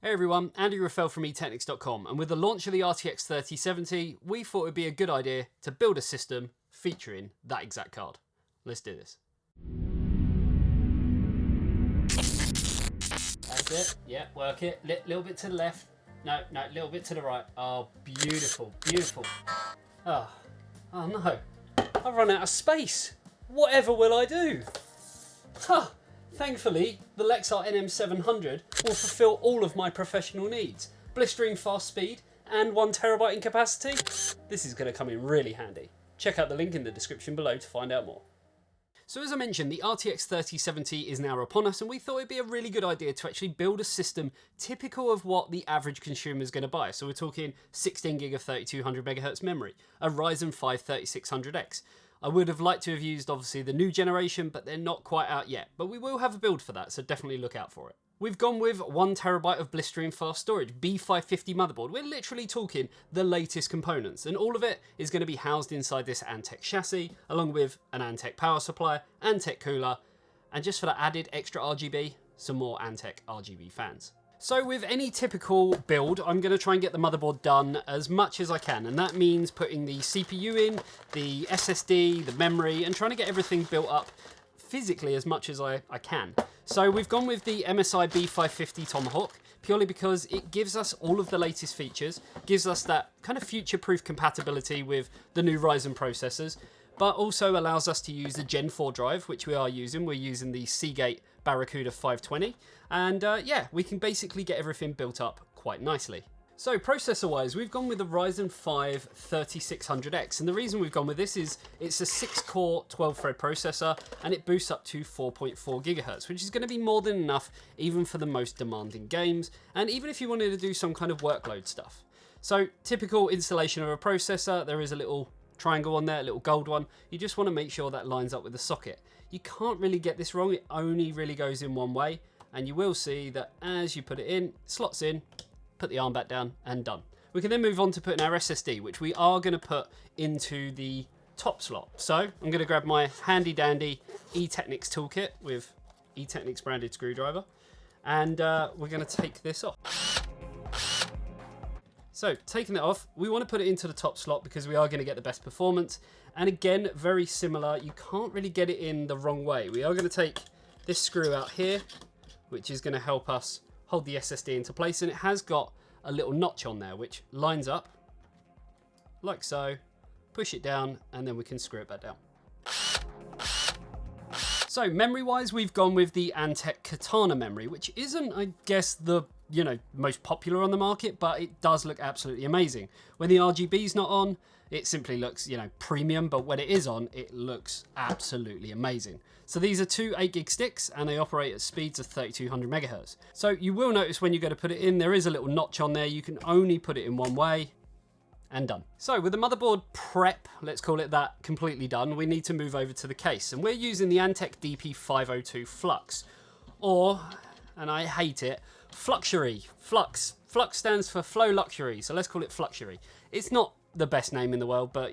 Hey everyone, Andy Raffel from eTeknix.com, and with the launch of the RTX 3070, we thought it'd be a good idea to build a system featuring that exact card. Let's do this. That's it, yeah, work it, little bit to the left, no, little bit to the right. Oh, beautiful, beautiful. Oh no, I've run out of space. Whatever will I do? Huh. Thankfully, the Lexar NM700 will fulfill all of my professional needs. Blistering fast speed and 1 TB in capacity. This is going to come in really handy. Check out the link in the description below to find out more. So as I mentioned, the RTX 3070 is now upon us, and we thought it'd be a really good idea to actually build a system typical of what the average consumer is going to buy. So we're talking 16 gig of 3200 MHz memory, a Ryzen 5 3600X. I would have liked to have used obviously the new generation, but they're not quite out yet. But we will have a build for that, so definitely look out for it. We've gone with 1 TB of blistering fast storage, B550 motherboard. We're literally talking the latest components, and all of it is going to be housed inside this Antec chassis, along with an Antec power supply, Antec cooler, and just for that added extra RGB, some more Antec RGB fans. So with any typical build, I'm going to try and get the motherboard done as much as I can, and that means putting the CPU in, the SSD, the memory, and trying to get everything built up physically as much as I can. So we've gone with the MSI B550 Tomahawk, purely because it gives us all of the latest features, gives us that kind of future-proof compatibility with the new Ryzen processors, but also allows us to use the Gen 4 drive, which we are using. We're using the Seagate Barracuda 520, and yeah, we can basically get everything built up quite nicely. So processor-wise, we've gone with the Ryzen 5 3600X, and the reason we've gone with this is it's a 6-core 12-thread processor, and it boosts up to 4.4 GHz, which is going to be more than enough even for the most demanding games, and even if you wanted to do some kind of workload stuff. So typical installation of a processor, there is a little triangle on there, a little gold one. You just want to make sure that lines up with the socket. You can't really get this wrong, it only really goes in one way, and you will see that as you put it in, it slots in, put the arm back down, and done. We can then move on to putting our SSD, which we are going to put into the top slot. So I'm going to grab my handy dandy eTeknix toolkit with eTeknix branded screwdriver, and we're going to take this off. So taking it off, we want to put it into the top slot because we are going to get the best performance. And again, very similar, you can't really get it in the wrong way. We are going to take this screw out here, which is going to help us hold the SSD into place. And it has got a little notch on there, which lines up like so, push it down, and then we can screw it back down. So memory-wise, we've gone with the Antec Katana memory, which isn't, I guess, the most popular on the market, but it does look absolutely amazing. When the RGB's not on, it simply looks, premium, but when it is on, it looks absolutely amazing. So these are two 8 gig sticks, and they operate at speeds of 3200 MHz. So you will notice when you go to put it in, there is a little notch on there. You can only put it in one way, and done. So with the motherboard prep, let's call it that, completely done, we need to move over to the case. And we're using the Antec DP502 Flux, or, and I hate it, Fluxury. Flux stands for Flow Luxury, so let's call it Fluxury. It's not the best name in the world, but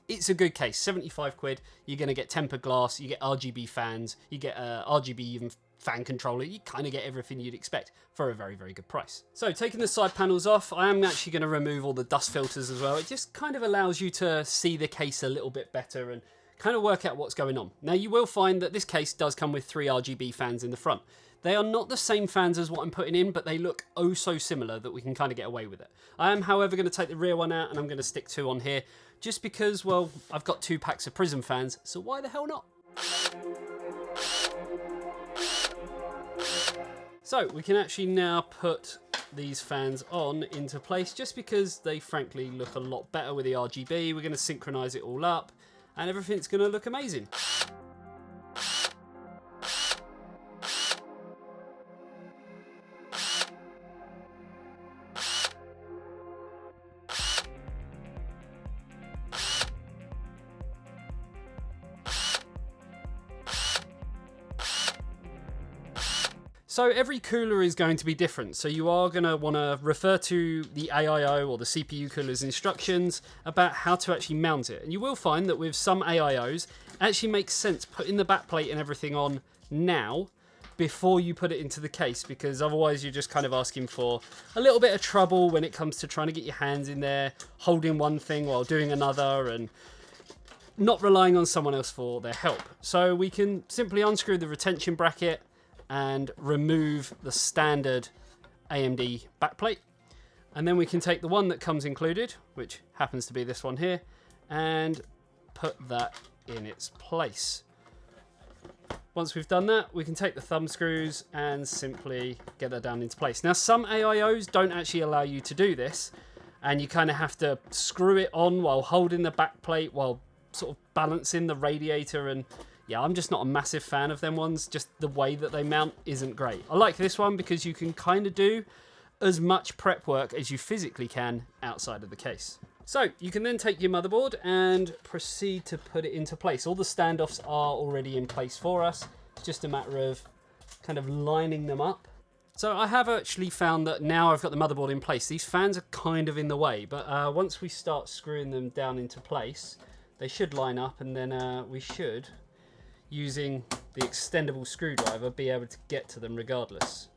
it's a good case. 75 quid, you're going to get tempered glass, you get RGB fans, you get RGB even fan controller, you kind of get everything you'd expect for a very, very good price. So taking the side panels off, I am actually going to remove all the dust filters as well. It just kind of allows you to see the case a little bit better and kind of work out what's going on. Now you will find that this case does come with 3 RGB fans in the front. They are not the same fans as what I'm putting in, but they look oh so similar that we can kind of get away with it. I am, however, going to take the rear one out, and I'm going to stick 2 on here, just because, well, I've got 2 packs of Prism fans, so why the hell not? So we can actually now put these fans on into place, just because they frankly look a lot better with the RGB. We're going to synchronize it all up, and everything's going to look amazing. So every cooler is going to be different, so you are going to want to refer to the AIO or the CPU cooler's instructions about how to actually mount it. And you will find that with some AIOs, it actually makes sense putting the backplate and everything on now, before you put it into the case, because otherwise you're just kind of asking for a little bit of trouble when it comes to trying to get your hands in there, holding one thing while doing another, and not relying on someone else for their help. So we can simply unscrew the retention bracket and remove the standard AMD backplate. And then we can take the one that comes included, which happens to be this one here, and put that in its place. Once we've done that, we can take the thumb screws and simply get that down into place. Now, some AIOs don't actually allow you to do this, and you kind of have to screw it on while holding the backplate, while sort of balancing the radiator. And yeah, I'm just not a massive fan of them ones. Just the way that they mount isn't great. I like this one because you can kind of do as much prep work as you physically can outside of the case. So you can then take your motherboard and proceed to put it into place. All the standoffs are already in place for us. It's just a matter of kind of lining them up. So I have actually found that now I've got the motherboard in place, these fans are kind of in the way, but once we start screwing them down into place, they should line up, and then we should, using the extendable screwdriver, be able to get to them regardless.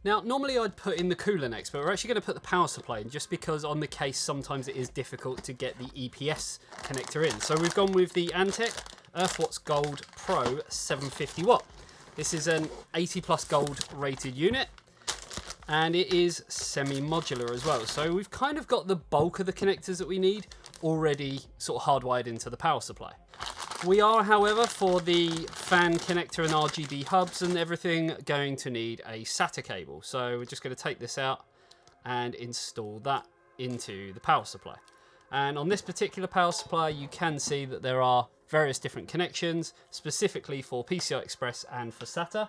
Now, normally I'd put in the cooler next, but we're actually going to put the power supply in, just because on the case sometimes it is difficult to get the EPS connector in. So we've gone with the Antec Earthwatts Gold Pro 750 watt. This is an 80 plus gold rated unit, and it is semi-modular as well. So we've kind of got the bulk of the connectors that we need already sort of hardwired into the power supply. We are, however, for the fan connector and RGB hubs and everything, going to need a SATA cable. So we're just going to take this out and install that into the power supply. And on this particular power supply, you can see that there are various different connections, specifically for PCI Express and for SATA.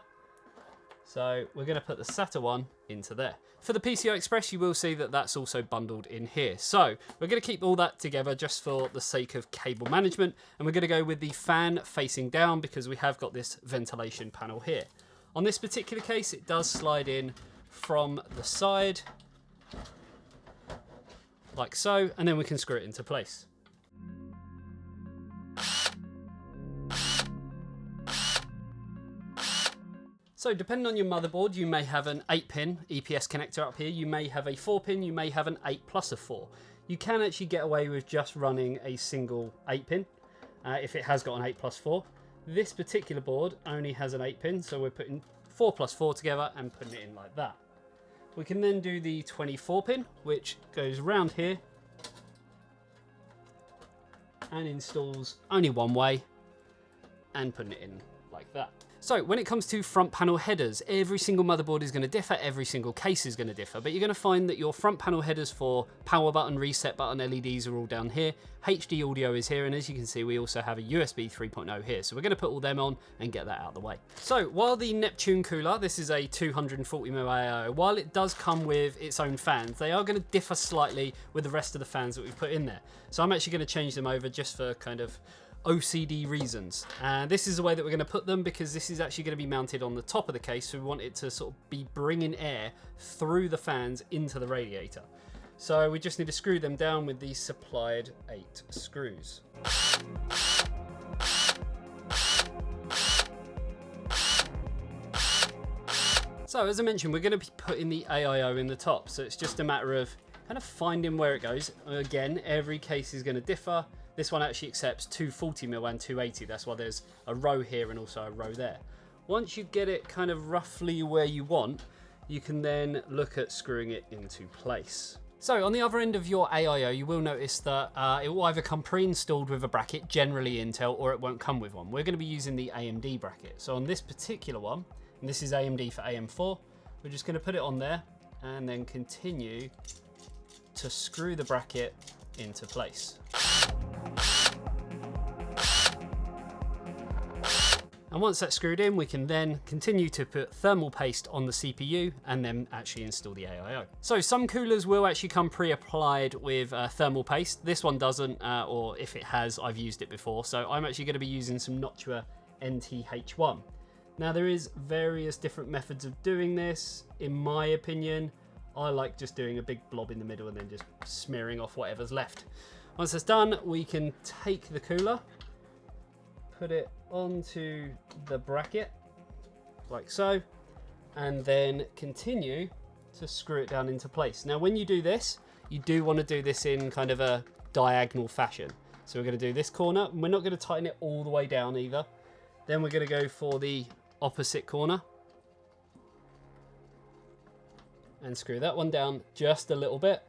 So we're going to put the SATA one into there. For the PCI Express, you will see that that's also bundled in here. So we're going to keep all that together just for the sake of cable management. And we're going to go with the fan facing down because we have got this ventilation panel here. On this particular case, it does slide in from the side, like so, and then we can screw it into place. So depending on your motherboard, you may have an 8-pin EPS connector up here, you may have a 4-pin, you may have an 8 plus a 4. You can actually get away with just running a single 8-pin if it has got an 8 plus 4. This particular board only has an 8-pin, so we're putting 4 plus 4 together and putting it in like that. We can then do the 24-pin, which goes round here and installs only one way and putting it in like that. So when it comes to front panel headers, every single motherboard is going to differ, every single case is going to differ, but you're going to find that your front panel headers for power button, reset button, LEDs are all down here. HD audio is here, and as you can see, we also have a USB 3.0 here. So we're going to put all them on and get that out of the way. So while the Neptune cooler, this is a 240mm AIO, while it does come with its own fans, they are going to differ slightly with the rest of the fans that we've put in there. So I'm actually going to change them over just for kind of OCD reasons. And this is the way that we're going to put them, because this is actually going to be mounted on the top of the case, so we want it to sort of be bringing air through the fans into the radiator. So we just need to screw them down with the supplied 8 screws. So as I mentioned, we're going to be putting the AIO in the top, so it's just a matter of kind of finding where it goes. Again, every case is going to differ. This one actually accepts 240mm and 280, that's why there's a row here and also a row there. Once you get it kind of roughly where you want, you can then look at screwing it into place. So on the other end of your AIO, you will notice that it will either come pre-installed with a bracket, generally Intel, or it won't come with one. We're going to be using the AMD bracket. So on this particular one, and this is AMD for AM4, we're just going to put it on there and then continue to screw the bracket into place. And once that's screwed in, we can then continue to put thermal paste on the CPU and then actually install the AIO. So some coolers will actually come pre-applied with thermal paste. This one doesn't, or if it has, I've used it before. So I'm actually going to be using some Noctua NTH1. Now there is various different methods of doing this. In my opinion, I like just doing a big blob in the middle and then just smearing off whatever's left. Once that's done, we can take the cooler, put it onto the bracket, like so, and then continue to screw it down into place. Now, when you do this, you do want to do this in kind of a diagonal fashion. So we're going to do this corner, and we're not going to tighten it all the way down either. Then we're going to go for the opposite corner and screw that one down just a little bit.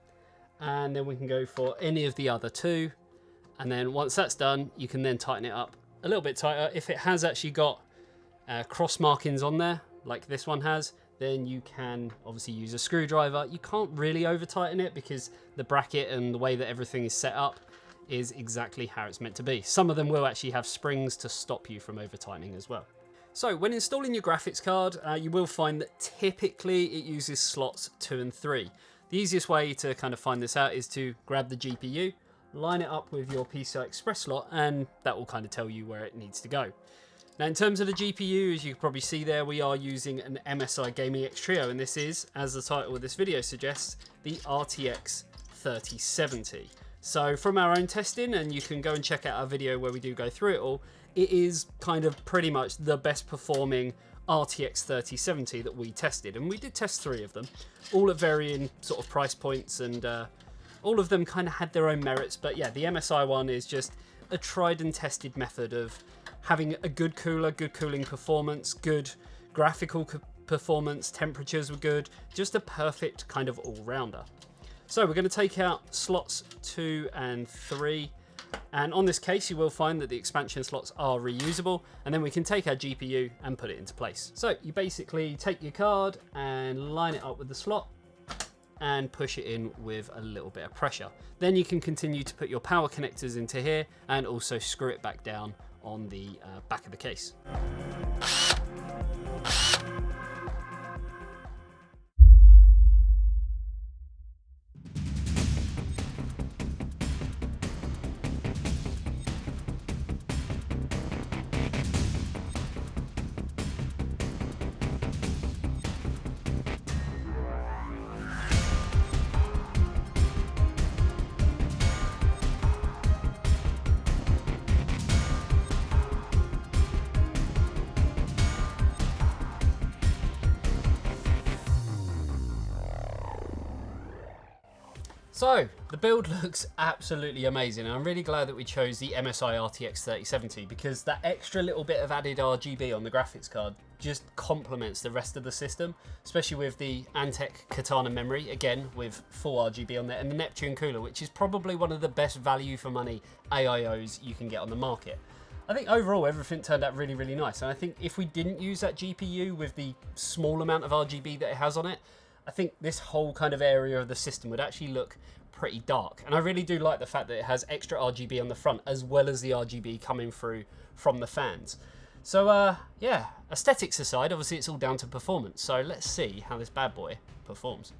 And then we can go for any of the other two. And then once that's done, you can then tighten it up a little bit tighter. If it has actually got cross markings on there, like this one has, then you can obviously use a screwdriver. You can't really over tighten it because the bracket and the way that everything is set up is exactly how it's meant to be. Some of them will actually have springs to stop you from over tightening as well. So when installing your graphics card, you will find that typically it uses slots 2 and 3. The easiest way to kind of find this out is to grab the GPU, line it up with your PCI Express slot, and that will kind of tell you where it needs to go. Now, in terms of the GPU, as you can probably see there, we are using an MSI Gaming X Trio, and this is, as the title of this video suggests, the RTX 3070. So from our own testing, and you can go and check out our video where we do go through it all, it is kind of pretty much the best performing RTX 3070 that we tested, and we did test 3 of them, all at varying sort of price points, and all of them kind of had their own merits. But yeah, the MSI one is just a tried and tested method of having a good cooler, good cooling performance, good graphical performance, temperatures were good, just a perfect kind of all-rounder. So we're going to take out slots 2 and 3. And on this case, you will find that the expansion slots are reusable, and then we can take our GPU and put it into place. So you basically take your card and line it up with the slot and push it in with a little bit of pressure. Then you can continue to put your power connectors into here and also screw it back down on the back of the case. So the build looks absolutely amazing, and I'm really glad that we chose the MSI RTX 3070 because that extra little bit of added RGB on the graphics card just complements the rest of the system, especially with the Antec Katana memory, again with full RGB on there, and the Neptune cooler, which is probably one of the best value for money AIOs you can get on the market. I think overall everything turned out really, really nice, and I think if we didn't use that GPU with the small amount of RGB that it has on it, I think this whole kind of area of the system would actually look pretty dark. And I really do like the fact that it has extra RGB on the front as well as the RGB coming through from the fans. So yeah, aesthetics aside, obviously it's all down to performance. So let's see how this bad boy performs.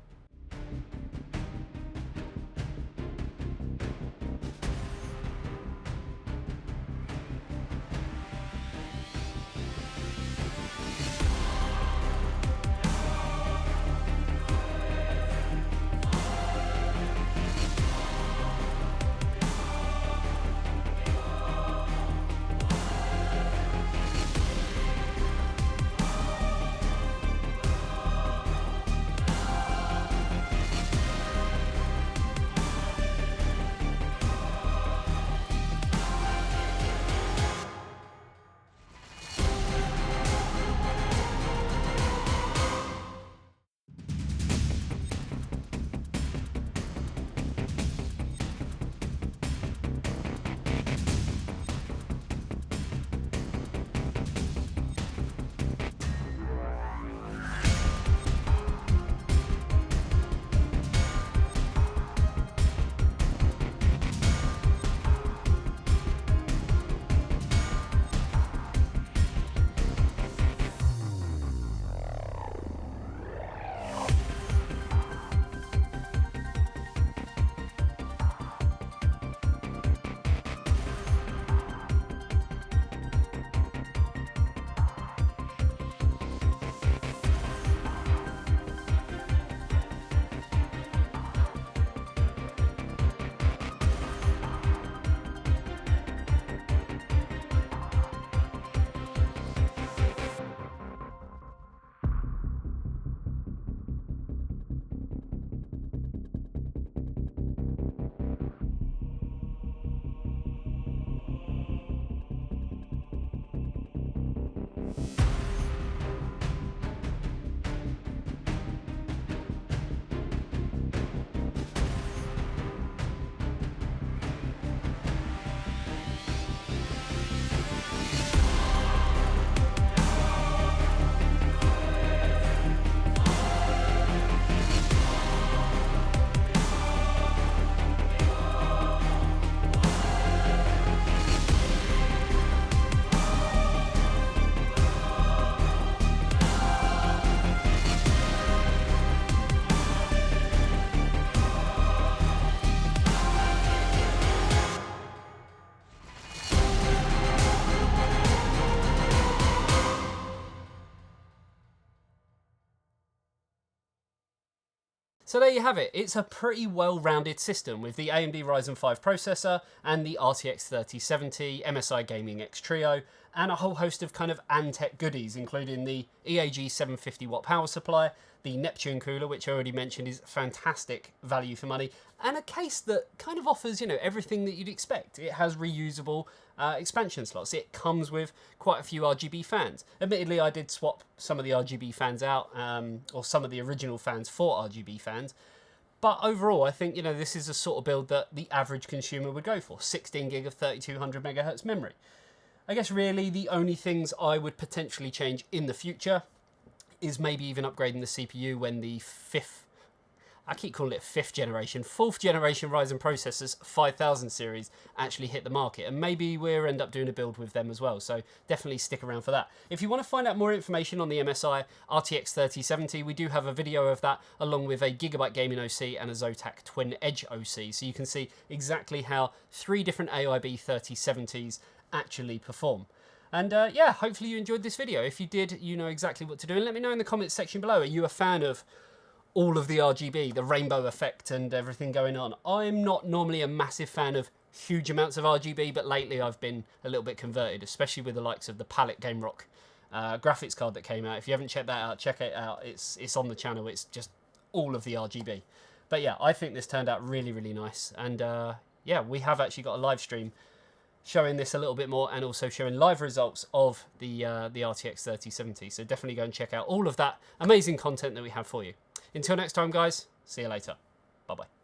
So there you have it. It's a pretty well-rounded system with the AMD Ryzen 5 processor and the RTX 3070, MSI Gaming X Trio, and a whole host of kind of Antec goodies, including the EAG 750 watt power supply, the Neptune cooler, which I already mentioned is fantastic value for money, and a case that kind of offers, you know, everything that you'd expect. It has reusable expansion slots. It comes with quite a few RGB fans. Admittedly, I did swap some of the RGB fans out, or some of the original fans for RGB fans. But overall, I think, you know, this is a sort of build that the average consumer would go for. 16 gig of 3200 megahertz memory. I guess really the only things I would potentially change in the future is maybe even upgrading the CPU when the fourth generation Ryzen processors 5000 series actually hit the market, and maybe we'll end up doing a build with them as well, so definitely stick around for that. If you want to find out more information on the MSI RTX 3070, we do have a video of that along with a Gigabyte Gaming OC and a Zotac Twin Edge OC, so you can see exactly how 3 different AIB 3070s actually perform. And yeah, hopefully you enjoyed this video. If you did, you know exactly what to do, and let me know in the comments section below. Are you a fan of all of the RGB, the rainbow effect and everything going on? I'm not normally a massive fan of huge amounts of RGB, but lately I've been a little bit converted, especially with the likes of the Palette Game Rock graphics card that came out. If you haven't checked that out, check it out. It's on the channel. It's just all of the RGB. But yeah, I think this turned out really, really nice. And yeah, we have actually got a live stream showing this a little bit more, and also showing live results of the RTX 3070. So definitely go and check out all of that amazing content that we have for you. Until next time, guys, see you later. Bye-bye.